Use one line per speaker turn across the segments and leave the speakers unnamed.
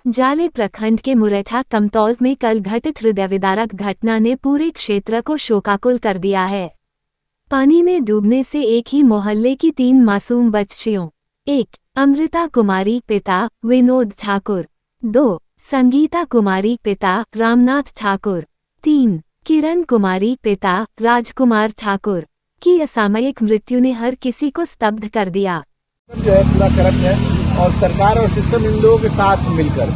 जाले प्रखंड के मुरैठा कमतौल में कल घटित हृदयविदारक घटना ने पूरे क्षेत्र को शोकाकुल कर दिया है। पानी में डूबने से एक ही मोहल्ले की 3 मासूम बच्चियों, 1 अमृता कुमारी पिता विनोद ठाकुर, 2 संगीता कुमारी पिता रामनाथ ठाकुर, 3 किरण कुमारी पिता राजकुमार ठाकुर की असामयिक मृत्यु ने हर किसी को स्तब्ध कर दिया।
जो है पूरा करप्ट है और सरकार और सिस्टम इन लोगों के साथ मिलकर,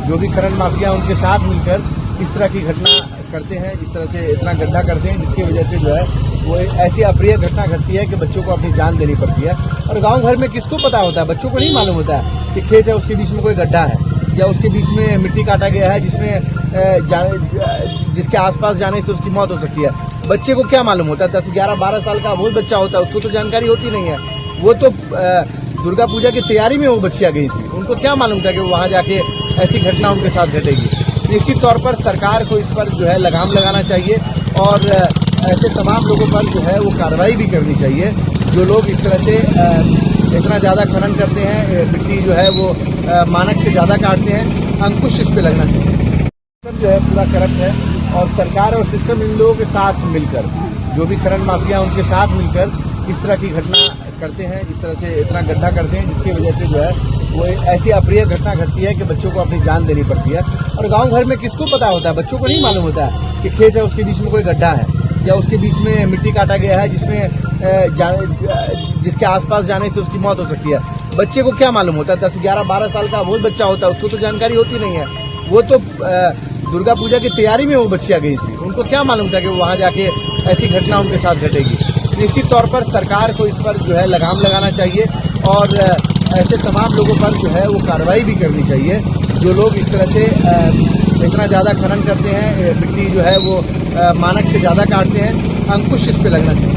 जो भी खनन माफिया उनके साथ मिलकर इस तरह की घटना करते हैं, इस तरह से इतना गड्ढा करते हैं जिसकी वजह से जो है वो ऐसी अप्रिय घटना घटती है कि बच्चों को अपनी जान देनी पड़ती है। और गांव घर में किसको पता होता है, बच्चों को नहीं मालूम होता है कि खेत है उसके बीच में कोई गड्ढा है या उसके बीच में मिट्टी काटा गया है जिसके आसपास जाने से उसकी मौत हो सकती है। बच्चे को क्या मालूम होता है, 10, 11, 12 साल का वो बच्चा होता है, उसको तो जानकारी होती नहीं है। वो तो दुर्गा पूजा की तैयारी में वो बच्चियां गई थी, उनको क्या मालूम था कि वहां जाके ऐसी घटना उनके साथ घटेगी। निश्चित तौर पर सरकार को इस पर जो है लगाम लगाना चाहिए और ऐसे तमाम लोगों पर जो है वो कार्रवाई भी करनी चाहिए जो लोग इस तरह से इतना ज़्यादा खनन करते हैं, मिट्टी जो है वो मानक से ज़्यादा काटते हैं। अंकुश इस पे लगना चाहिए। सब जो है पूरा करप्ट है और सरकार और सिस्टम इन लोगों के साथ मिलकर, जो भी खनन माफिया उनके साथ मिलकर इस तरह की घटना करते हैं, इस तरह से इतना गड्ढा करते हैं जिसकी वजह से जो है वो ऐसी अप्रिय घटना घटती है कि बच्चों को अपनी जान देनी पड़ती है। और गांव घर में किसको पता होता है, बच्चों को नहीं मालूम होता है कि खेत है उसके बीच में कोई गड्ढा है या उसके बीच में मिट्टी काटा गया है जिसके आसपास जाने से उसकी मौत हो सकती है। बच्चे को क्या मालूम होता है, 10, 11, 12 साल का वो बच्चा होता है, उसको तो जानकारी होती नहीं है। वो तो दुर्गा पूजा की तैयारी में वो बच्चियां गई थी, उनको क्या मालूम था कि वहां जाके ऐसी घटना उनके साथ घटेगी। निश्चित तौर पर सरकार को इस पर जो है लगाम लगाना चाहिए और ऐसे तमाम लोगों पर जो है वो कार्रवाई भी करनी चाहिए जो लोग इस तरह से इतना ज़्यादा खनन करते हैं, मिट्टी जो है वो मानक से ज़्यादा काटते हैं। अंकुश इस पे लगना चाहिए।